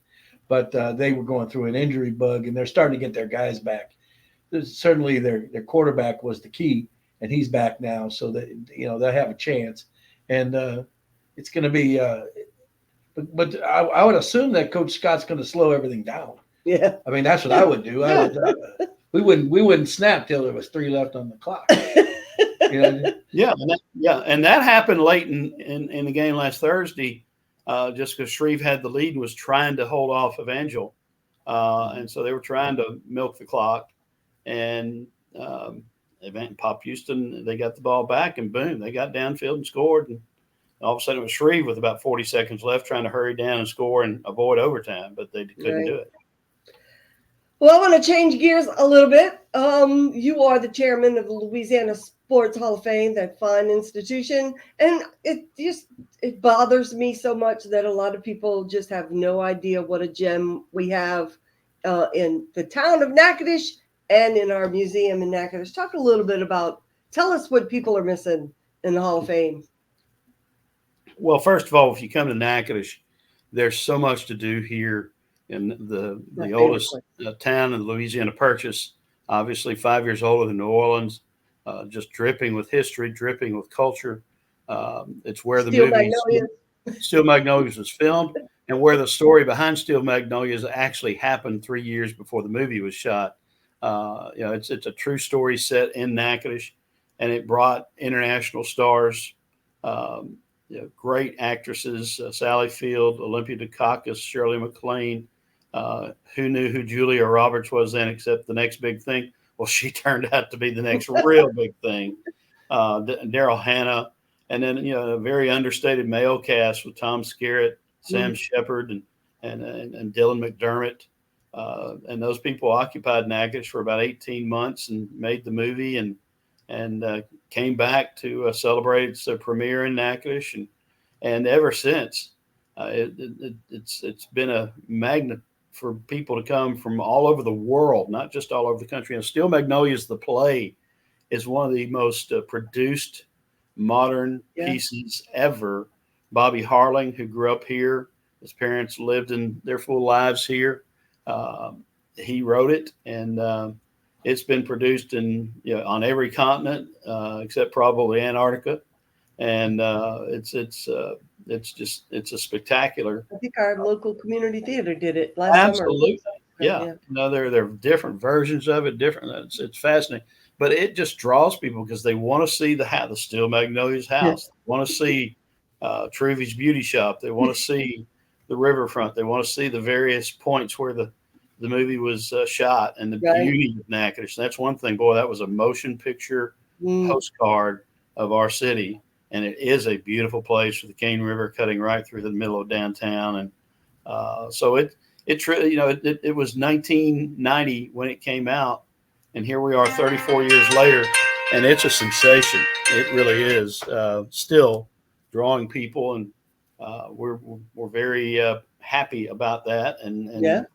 But they were going through an injury bug, and they're starting to get their guys back. Certainly, their quarterback was the key, and he's back now, so that they'll have a chance. And it's going to be. But I would assume that Coach Scott's going to slow everything down. Yeah. I mean, that's what I would do. I would. We wouldn't snap till there was 3 left on the clock. And that happened late in the game last Thursday, just because Shreve had the lead and was trying to hold off Evangel, and so they were trying to milk the clock, and Pop Houston, they got the ball back, and boom, they got downfield and scored, and all of a sudden it was Shreve with about 40 seconds left trying to hurry down and score and avoid overtime, but they couldn't do it. Well, I want to change gears a little bit. You are the chairman of the Louisiana Sports Hall of Fame, that fine institution. And it bothers me so much that a lot of people just have no idea what a gem we have in the town of Natchitoches and in our museum in Natchitoches. Talk a little bit tell us what people are missing in the Hall of Fame. Well, first of all, if you come to Natchitoches, there's so much to do here. In the oldest town in the Louisiana Purchase, obviously 5 years older than New Orleans, just dripping with history, dripping with culture. It's where the movie Steel Magnolias was filmed, and where the story behind Steel Magnolias actually happened 3 years before the movie was shot. It's a true story set in Natchitoches, and it brought international stars. Great actresses, Sally Field, Olympia Dukakis, Shirley MacLaine. Who knew who Julia Roberts was then, except the next big thing? Well, she turned out to be the next real big thing. Daryl Hannah, and then a very understated male cast with Tom Skerritt, Sam Shepard, and Dylan McDermott. And those people occupied Natchitoches for about 18 months and made the movie and came back to celebrate its premiere in Natchitoches, and ever since it's been a magnet for people to come from all over the world, not just all over the country. And Steel Magnolias, the play, is one of the most produced modern pieces ever. Bobby Harling, who grew up here, his parents lived in their full lives here. He wrote it, and it's been produced on every continent except probably Antarctica, and it's a spectacular. I think our local community theater did it last summer. Absolutely, yeah. There are different versions of it. It's fascinating, but it just draws people because they want to see the Steel Magnolias house. They want to see Truvy's Beauty Shop. They want to see the riverfront. They want to see the various points where the movie was shot, and the beauty of Natchitoches. That's one thing. Boy, that was a motion picture postcard of our city, and it is a beautiful place with the Cane River cutting right through the middle of downtown. And so it was 1990 when it came out, and here we are 34 years later, and it's a sensation. It really is, still drawing people, and we're very happy about that. And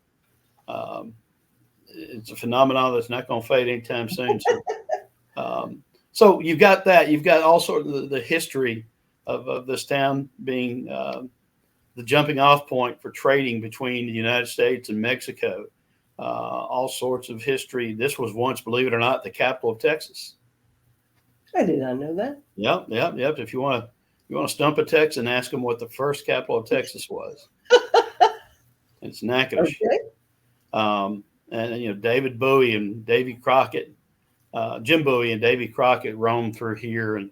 it's a phenomenon that's not going to fade anytime soon. So you've got that. You've got all sorts of the history of this town being the jumping off point for trading between the United States and Mexico. All sorts of history. This was once, believe it or not, the capital of Texas. I did not know that. Yep. If you want to stump a Texan, ask them what the first capital of Texas was. It's Natchitoches. Okay. And David Bowie and Davy Crockett, Jim Bowie and Davy Crockett roamed through here, and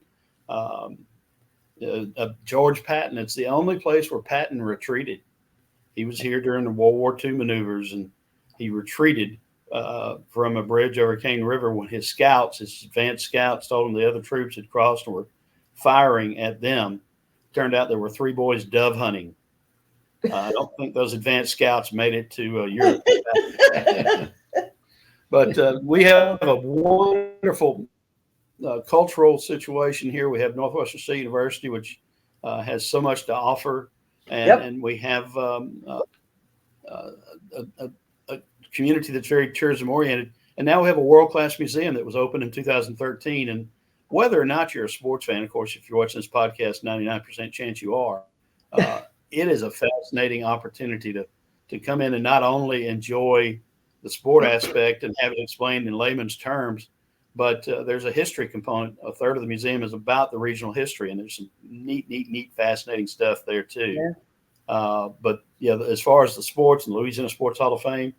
George Patton. It's the only place where Patton retreated. He was here during the World War II maneuvers, and he retreated from a bridge over Cane River when his advanced scouts, told him the other troops had crossed and were firing at them. Turned out there were 3 boys dove hunting. I don't think those advanced scouts made it to Europe. But we have a wonderful cultural situation here. We have Northwestern State University, which has so much to offer, and we have a community that's very tourism oriented. And now we have a world-class museum that was opened in 2013. And whether or not you're a sports fan, of course, if you're watching this podcast, 99% chance you are, it is a fascinating opportunity to come in and not only enjoy the sport aspect and have it explained in layman's terms, but there's a history component. A third of the museum is about the regional history, and there's some neat, fascinating stuff there too. But yeah, as far as the sports and the Louisiana Sports Hall of Fame,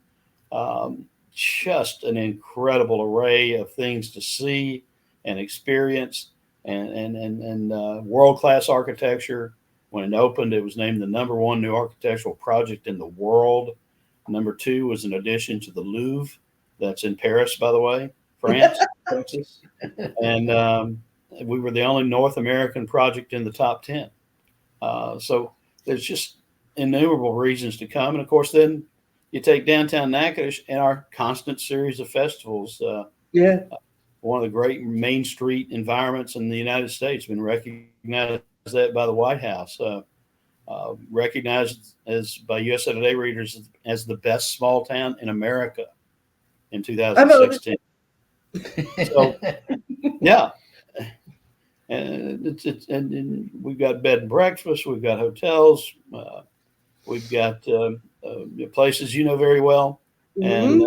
just an incredible array of things to see and experience, and world-class architecture. When it opened, it was named the #1 new architectural project in the world. Number 2 was an addition to the Louvre. That's in Paris, by the way, France, Texas. And we were the only North American project in the top 10. So there's just innumerable reasons to come. And of course, then you take downtown Natchitoches and our constant series of festivals. One of the great Main Street environments in the United States, been recognized that by the White House, recognized as by USA Today readers as the best small town in America in 2016. So, yeah. And we've got bed and breakfast, we've got hotels, we've got places you know very well, and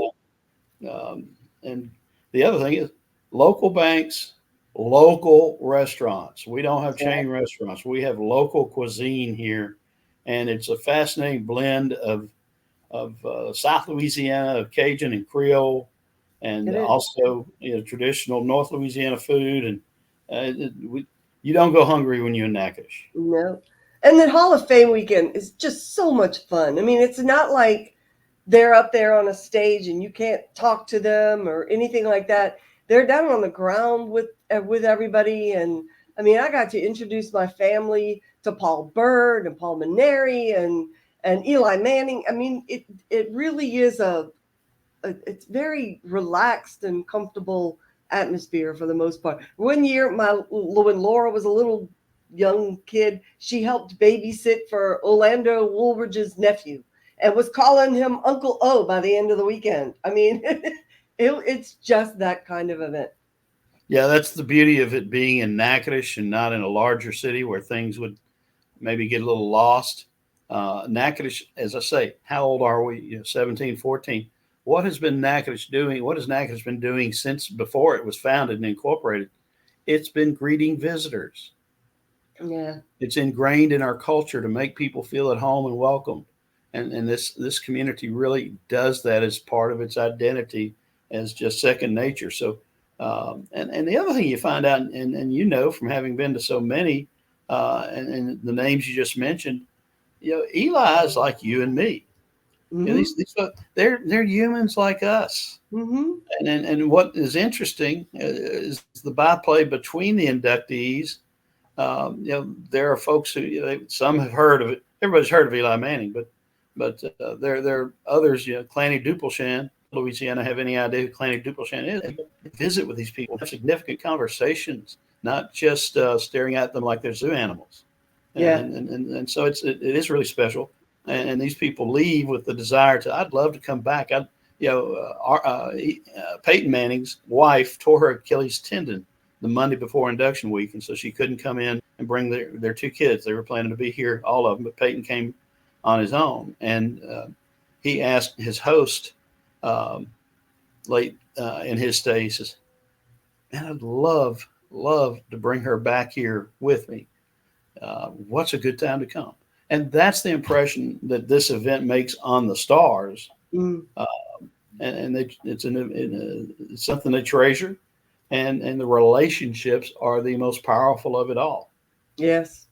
the other thing is local banks, local restaurants. We don't have chain restaurants. We have local cuisine here, and it's a fascinating blend of South Louisiana, of Cajun and Creole, and also traditional North Louisiana food. And you don't go hungry when you're in Natchitoches. No. And then Hall of Fame weekend is just so much fun. I mean, it's not like they're up there on a stage and you can't talk to them or anything like that. They're down on the ground with everybody. And I mean, I got to introduce my family to Paul Byrd and Paul Maneri and Eli Manning. I mean, it really is it's very relaxed and comfortable atmosphere for the most part. One year, when Laura was a little young kid, she helped babysit for Orlando Woolridge's nephew and was calling him Uncle O by the end of the weekend. I mean, it's just that kind of event. Yeah, that's the beauty of it being in Natchitoches and not in a larger city where things would maybe get a little lost. Natchitoches, as I say, how old are we? 17, 14. What has been Natchitoches doing? What has Natchitoches been doing since before it was founded and incorporated? It's been greeting visitors. Yeah. It's ingrained in our culture to make people feel at home and welcome. And this community really does that as part of its identity as just second nature. So, and the other thing you find out, and from having been to so many, and the names you just mentioned, Eli is like you and me. Mm-hmm. They're humans like us. Mm-hmm. And what is interesting is the byplay between the inductees. There are folks who some have heard of it. Everybody's heard of Eli Manning, but there are others. Clanny Dupulshan, Louisiana. Have any idea who Clanny Dupulshan is? They visit with these people, have significant conversations, not just staring at them like they're zoo animals. Yeah. And so it is really special. And these people leave with the desire to. I'd love to come back. Peyton Manning's wife tore her Achilles tendon the Monday before induction week, and so she couldn't come in and bring their 2 kids. They were planning to be here, all of them, but Peyton came on his own, and he asked his host late in his stay. He says, "Man, I'd love to bring her back here with me. What's a good time to come?" And that's the impression that this event makes on the stars. And it's something they treasure, and the relationships are the most powerful of it all. Yes,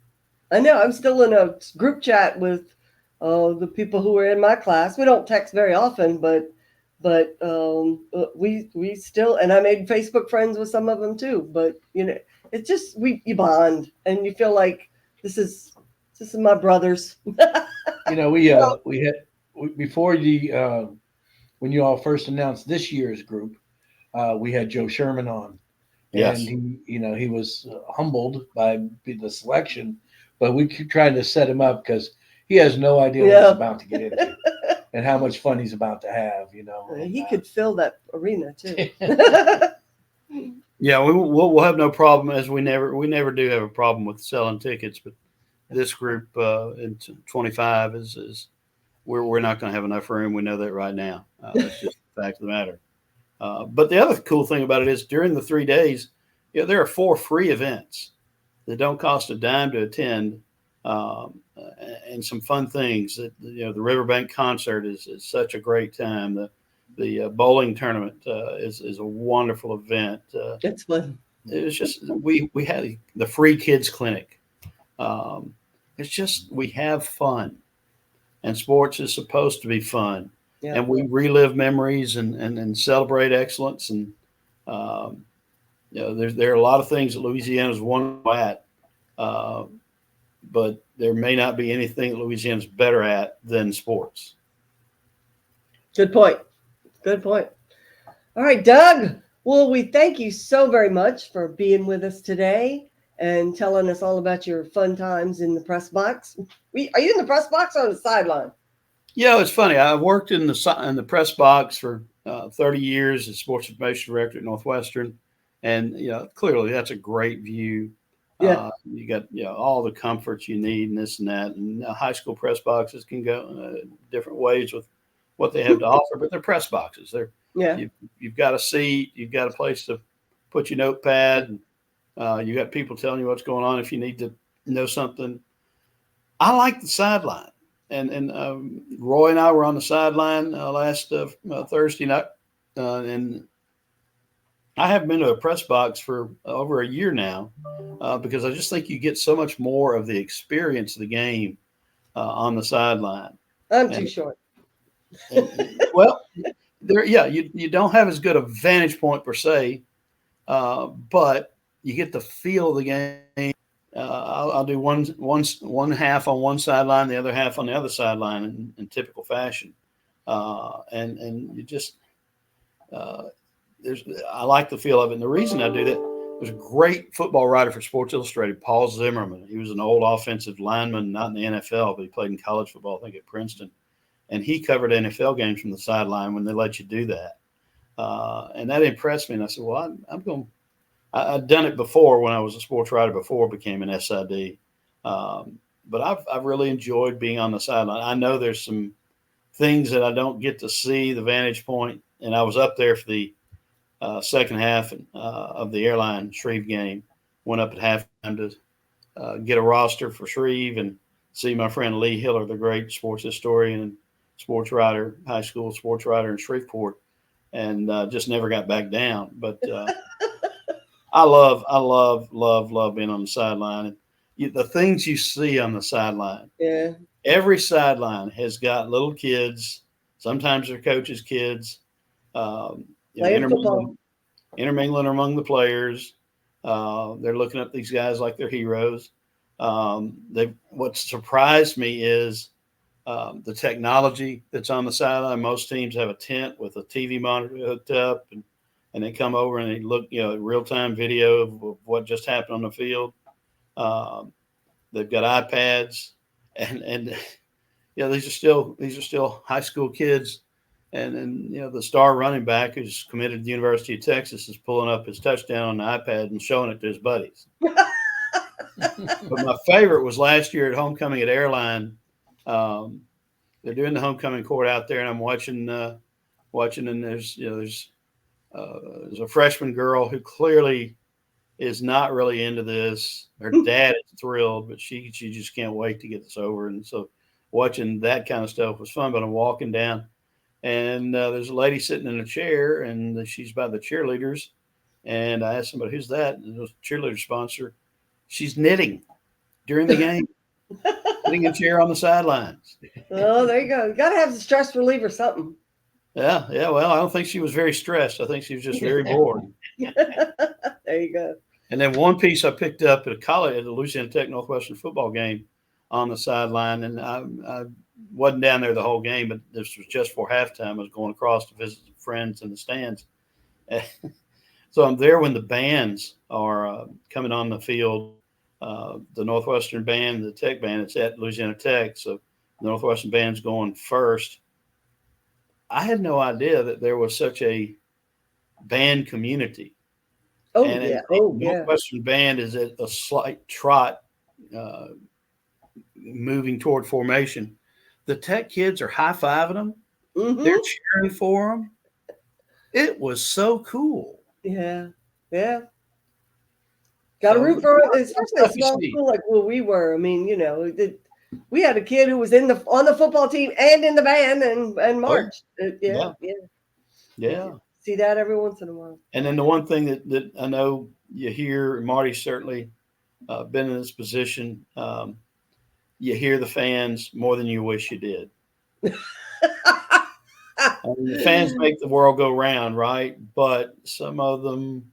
I know. I'm still in a group chat with the people who are in my class. We don't text very often, but we still, and I made Facebook friends with some of them too. But it's just you bond and you feel like this is my brothers. You know, we had before the when you all first announced this year's group, we had Joe Sherman on, Yes. and he was humbled by the selection, but we keep trying to set him up because he has no idea what he's about to get into and how much fun he's about to have. He could fill that arena too. Yeah, we'll have no problem, as we never do have a problem with selling tickets, but this group in 25 is we're not going to have enough room. We know that right now. That's just the fact of the matter. But the other cool thing about it is during the 3 days, there are 4 free events that don't cost a dime to attend, and some fun things. That the Riverbank concert is such a great time. The bowling tournament is a wonderful event. It's fun. It was just we had the free kids clinic. It's just we have fun, and sports is supposed to be fun. Yeah. And we relive memories and celebrate excellence. And there are a lot of things that Louisiana's wonderful at, but there may not be anything that Louisiana's better at than sports. Good point. Good point. All right, Doug. Well, we thank you so very much for being with us today and telling us all about your fun times in the press box. Are you in the press box or on the sideline? Yeah, it's funny. I worked in the press box for 30 years as sports information director at Northwestern, and clearly that's a great view. Yeah. You got all the comforts you need and this and that. And high school press boxes can go different ways with what they have to offer, but they're press boxes. You've got a seat, you've got a place to put your notepad, and you got people telling you what's going on if you need to know something. I like the sideline. And Roy and I were on the sideline last Thursday night, and I haven't been to a press box for over a year now because I just think you get so much more of the experience of the game on the sideline. I'm too short. Well, you don't have as good a vantage point per se, but you get the feel of the game. I'll do one half on one sideline, the other half on the other sideline in typical fashion, and you just I like the feel of it. And the reason I do that, there's a great football writer for Sports Illustrated, Paul Zimmerman. He was an old offensive lineman, not in the NFL, but he played in college football, I think at Princeton, and he covered NFL games from the sideline when they let you do that, and that impressed me. And I said, well, I'm going. I'd done it before when I was a sports writer before I became an SID. But I've really enjoyed being on the sideline. I know there's some things that I don't get to see, the vantage point, and I was up there for the second half of the airline Shreve game. Went up at halftime to get a roster for Shreve and see my friend Lee Hiller, the great sports historian and sports writer, high school sports writer in Shreveport, and just never got back down. But I love being on the sideline. And the things you see on the sideline. Yeah. Every sideline has got little kids. Sometimes they're coaches' kids. Intermingling among the players. They're looking at these guys like they're heroes. What surprised me is the technology that's on the sideline. Most teams have a tent with a TV monitor hooked up, and they come over and they look, real-time video of what just happened on the field. They've got iPads, and these are still high school kids. And the star running back who's committed to the University of Texas is pulling up his touchdown on the iPad and showing it to his buddies. But my favorite was last year at homecoming at Airline. They're doing the homecoming court out there, and I'm watching, and there's a freshman girl who clearly is not really into this. Her dad is thrilled, but she just can't wait to get this over. And so watching that kind of stuff was fun. But I'm walking down, and there's a lady sitting in a chair, and she's by the cheerleaders. And I asked somebody, who's that? And it was a cheerleader sponsor. She's knitting during the game, sitting in a chair on the sidelines. Oh, there you go. You got to have the stress relief or something. Yeah. Well, I don't think she was very stressed. I think she was just very bored. There you go. And then one piece I picked up at the Louisiana Tech Northwestern football game on the sideline, and I wasn't down there the whole game, but this was just for halftime. I was going across to visit friends in the stands. So I'm there when the bands are coming on the field. The Northwestern band, the Tech band, it's at Louisiana Tech. So the Northwestern band's going first. I had no idea that there was such a band community. Oh, And yeah. the Oh, yeah. Northwestern band is at a slight trot, moving toward formation. The Tech kids are high-fiving them. Mhm. They're cheering for them. It was so cool. Yeah. Yeah. Got to root for it, especially a small school like where we were. I mean, we had a kid who was on the football team and in the band and marched. Yeah. See that every once in a while. And then the one thing that I know you hear, and Marty's certainly been in this position, you hear the fans more than you wish you did. I mean, the fans make the world go round, right? But some of them,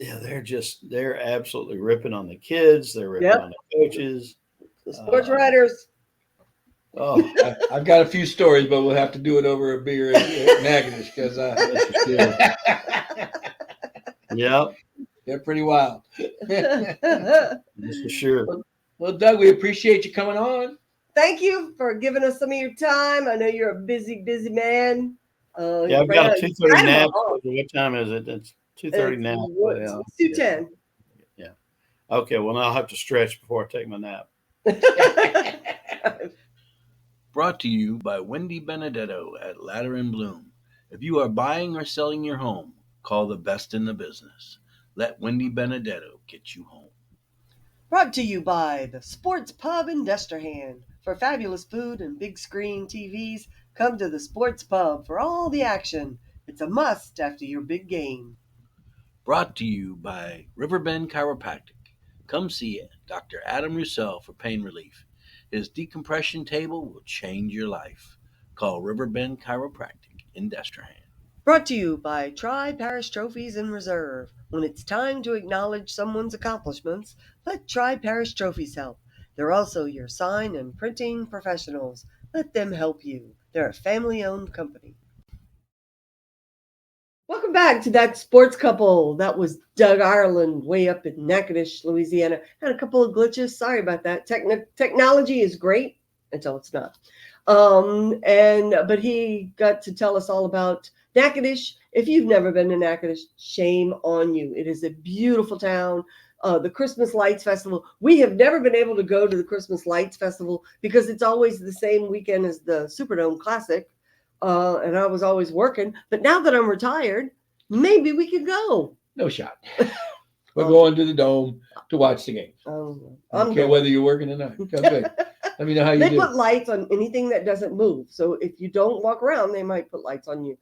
they're absolutely ripping on the kids. They're ripping on the coaches. The sports writers. Oh, I've got a few stories, but we'll have to do it over a beer at Natchitoches because they're pretty wild. That's for sure. Well, Doug, we appreciate you coming on. Thank you for giving us some of your time. I know you're a busy man. I've got a 2:30 nap. What time is it? It's 2:30 now. It's 2:10. Yeah. Okay. Well, now I'll have to stretch before I take my nap. Brought to you by Wendy Benedetto at Ladder and Bloom. If you are buying or selling your home, call the best in the business. Let Wendy Benedetto get you home. Brought to you by the Sports Pub in Destrehan. For fabulous food and big screen TVs, come to the Sports Pub for all the action. It's a must after your big game. Brought to you by Riverbend Chiropractic. Come see Dr. Adam Roussel for pain relief. His decompression table will change your life. Call Riverbend Chiropractic in Destrehan. Brought to you by Tri-Parish Trophies in Reserve. When it's time to acknowledge someone's accomplishments, let Tri-Parish Trophies help. They're also your sign and printing professionals. Let them help you. They're a family-owned company. Welcome back to That Sports Couple. That was Doug Ireland, way up in Natchitoches, Louisiana. Had a couple of glitches. Sorry about that. Technology is great until it's not. But he got to tell us all about Natchitoches. If you've never been to Natchitoches, shame on you. It is a beautiful town. The Christmas Lights Festival. We have never been able to go to the Christmas Lights Festival because it's always the same weekend as the Superdome Classic. And I was always working. But now that I'm retired, maybe we could go. No shot. We're going to the Dome to watch the game. I don't care whether you're working or not. Okay. Let me know how you do. They put lights on anything that doesn't move. So if you don't walk around, they might put lights on you.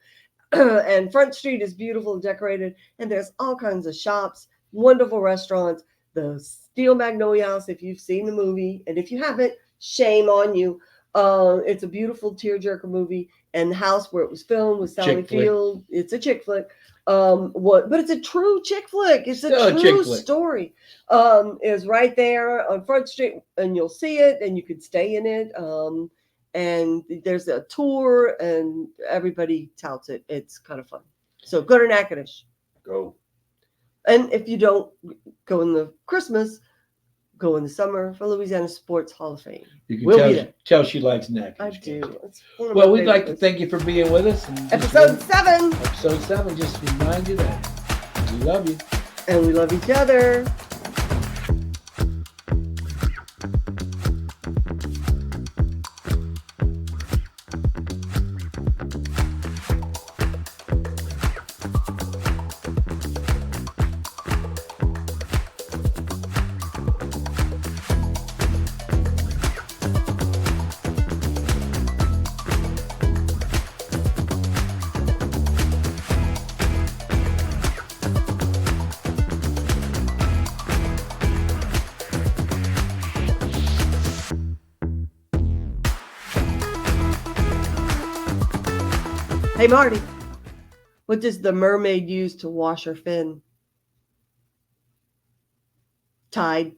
And Front Street is beautiful and decorated. And there's all kinds of shops, wonderful restaurants. The Steel Magnolia House, if you've seen the movie. And if you haven't, shame on you. It's a beautiful tearjerker movie. And the house where it was filmed was Sally Field. It's a chick flick. But it's a true chick flick. It's a true story. Is right there on Front Street, and you'll see it, and you could stay in it. And there's a tour, and everybody touts it. It's kind of fun. So go to Natchitoches. Go. And if you don't go in the Christmas, go in the summer for Louisiana Sports Hall of Fame. You can tell she likes Natchitoches. I do. Well, we'd like to thank you for being with us. Episode 7. Episode 7. Just remind you that we love you. And we love each other. Hey, Marty, what does the mermaid use to wash her fin? Tide.